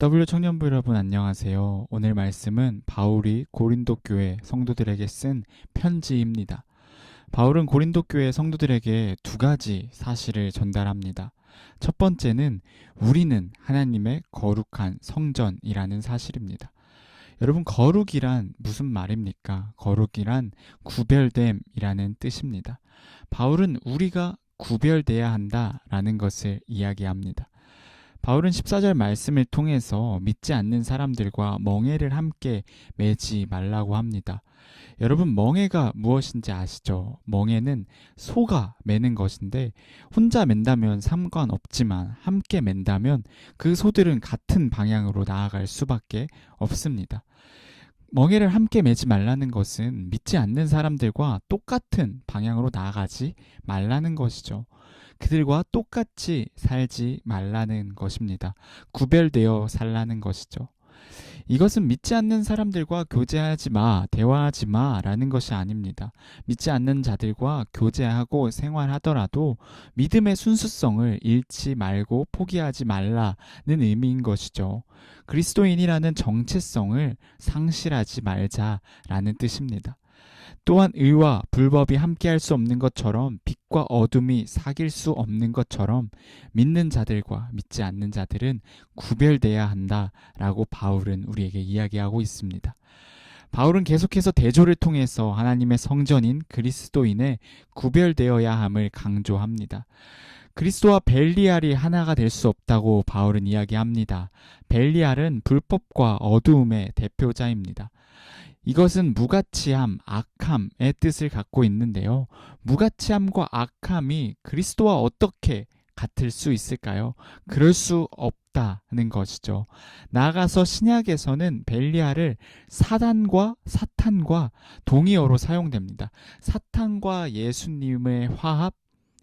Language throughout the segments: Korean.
W 청년부 여러분 안녕하세요. 오늘 말씀은 바울이 고린도 교회 성도들에게 쓴 편지입니다. 바울은 고린도 교회 성도들에게 두 가지 사실을 전달합니다. 첫 번째는 우리는 하나님의 거룩한 성전이라는 사실입니다. 여러분, 거룩이란 무슨 말입니까? 거룩이란 구별됨이라는 뜻입니다. 바울은 우리가 구별돼야 한다라는 것을 이야기합니다. 바울은 14절 말씀을 통해서 믿지 않는 사람들과 멍에를 함께 매지 말라고 합니다. 여러분, 멍에가 무엇인지 아시죠? 멍에는 소가 매는 것인데 혼자 맨다면 상관없지만 함께 맨다면 그 소들은 같은 방향으로 나아갈 수밖에 없습니다. 멍에를 함께 매지 말라는 것은 믿지 않는 사람들과 똑같은 방향으로 나아가지 말라는 것이죠. 그들과 똑같이 살지 말라는 것입니다. 구별되어 살라는 것이죠. 이것은 믿지 않는 사람들과 교제하지 마, 대화하지 마라는 것이 아닙니다. 믿지 않는 자들과 교제하고 생활하더라도 믿음의 순수성을 잃지 말고 포기하지 말라는 의미인 것이죠. 그리스도인이라는 정체성을 상실하지 말자라는 뜻입니다. 또한 의와 불법이 함께할 수 없는 것처럼 빛과 어둠이 사귈 수 없는 것처럼 믿는 자들과 믿지 않는 자들은 구별돼야 한다라고 바울은 우리에게 이야기하고 있습니다. 바울은 계속해서 대조를 통해서 하나님의 성전인 그리스도인의 구별되어야 함을 강조합니다. 그리스도와 벨리알이 하나가 될 수 없다고 바울은 이야기합니다. 벨리알은 불법과 어두움의 대표자입니다. 이것은 무가치함, 악함의 뜻을 갖고 있는데요. 무가치함과 악함이 그리스도와 어떻게 같을 수 있을까요? 그럴 수 없다는 것이죠. 나아가서 신약에서는 벨리알을 사단과 사탄과 동의어로 사용됩니다. 사탄과 예수님의 화합,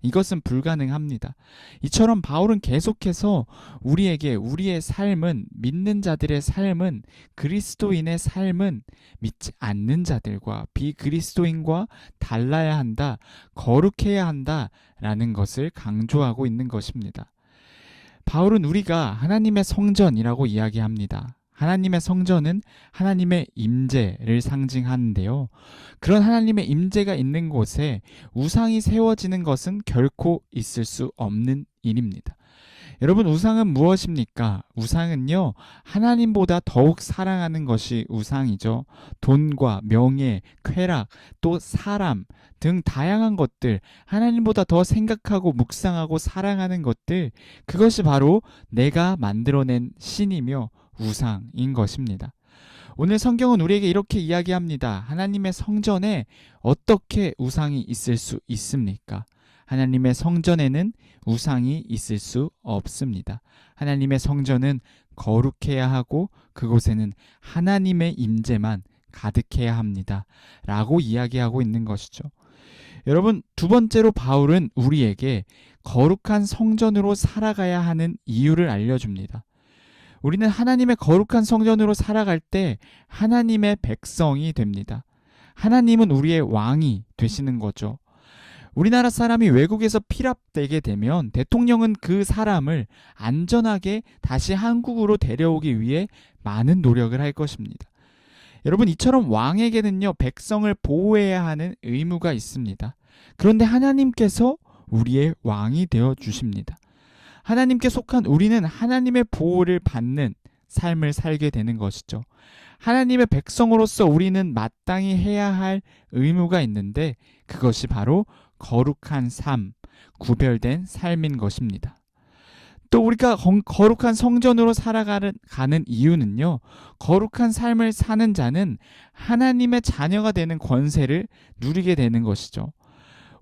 이것은 불가능합니다. 이처럼 바울은 계속해서 우리에게 우리의 삶은, 믿는 자들의 삶은, 그리스도인의 삶은 믿지 않는 자들과 비그리스도인과 달라야 한다, 거룩해야 한다라는 것을 강조하고 있는 것입니다. 바울은 우리가 하나님의 성전이라고 이야기합니다. 하나님의 성전은 하나님의 임재를 상징하는데요. 그런 하나님의 임재가 있는 곳에 우상이 세워지는 것은 결코 있을 수 없는 일입니다. 여러분, 우상은 무엇입니까? 우상은요, 하나님보다 더욱 사랑하는 것이 우상이죠. 돈과 명예, 쾌락, 또 사람 등 다양한 것들, 하나님보다 더 생각하고 묵상하고 사랑하는 것들, 그것이 바로 내가 만들어낸 신이며 우상인 것입니다. 오늘 성경은 우리에게 이렇게 이야기합니다. 하나님의 성전에 어떻게 우상이 있을 수 있습니까? 하나님의 성전에는 우상이 있을 수 없습니다. 하나님의 성전은 거룩해야 하고 그곳에는 하나님의 임재만 가득해야 합니다. 라고 이야기하고 있는 것이죠. 여러분, 두 번째로 바울은 우리에게 거룩한 성전으로 살아가야 하는 이유를 알려줍니다. 우리는 하나님의 거룩한 성전으로 살아갈 때 하나님의 백성이 됩니다. 하나님은 우리의 왕이 되시는 거죠. 우리나라 사람이 외국에서 피랍되게 되면 대통령은 그 사람을 안전하게 다시 한국으로 데려오기 위해 많은 노력을 할 것입니다. 여러분, 이처럼 왕에게는요, 백성을 보호해야 하는 의무가 있습니다. 그런데 하나님께서 우리의 왕이 되어 주십니다. 하나님께 속한 우리는 하나님의 보호를 받는 삶을 살게 되는 것이죠. 하나님의 백성으로서 우리는 마땅히 해야 할 의무가 있는데 그것이 바로 거룩한 삶, 구별된 삶인 것입니다. 또 우리가 거룩한 성전으로 살아가는 이유는요, 거룩한 삶을 사는 자는 하나님의 자녀가 되는 권세를 누리게 되는 것이죠.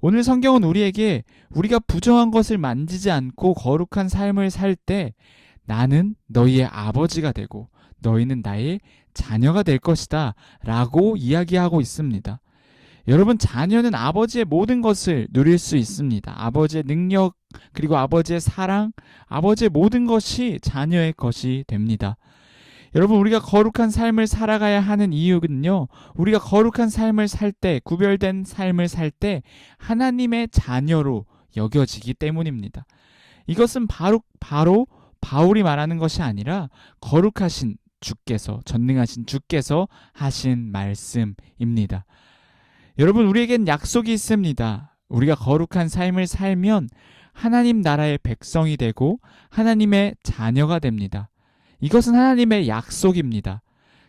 오늘 성경은 우리에게 우리가 부정한 것을 만지지 않고 거룩한 삶을 살 때 나는 너희의 아버지가 되고 너희는 나의 자녀가 될 것이다 라고 이야기하고 있습니다. 여러분, 자녀는 아버지의 모든 것을 누릴 수 있습니다. 아버지의 능력, 그리고 아버지의 사랑, 아버지의 모든 것이 자녀의 것이 됩니다. 여러분, 우리가 거룩한 삶을 살아가야 하는 이유는요, 우리가 거룩한 삶을 살 때, 구별된 삶을 살 때 하나님의 자녀로 여겨지기 때문입니다. 이것은 바로 바울이 말하는 것이 아니라 거룩하신 주께서, 전능하신 주께서 하신 말씀입니다. 여러분, 우리에겐 약속이 있습니다. 우리가 거룩한 삶을 살면 하나님 나라의 백성이 되고 하나님의 자녀가 됩니다. 이것은 하나님의 약속입니다.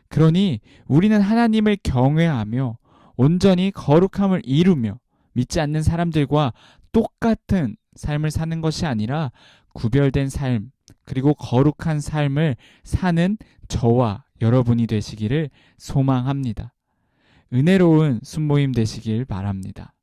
그러니 우리는 하나님을 경외하며 온전히 거룩함을 이루며 믿지 않는 사람들과 똑같은 삶을 사는 것이 아니라 구별된 삶, 그리고 거룩한 삶을 사는 저와 여러분이 되시기를 소망합니다. 은혜로운 순모임 되시길 바랍니다.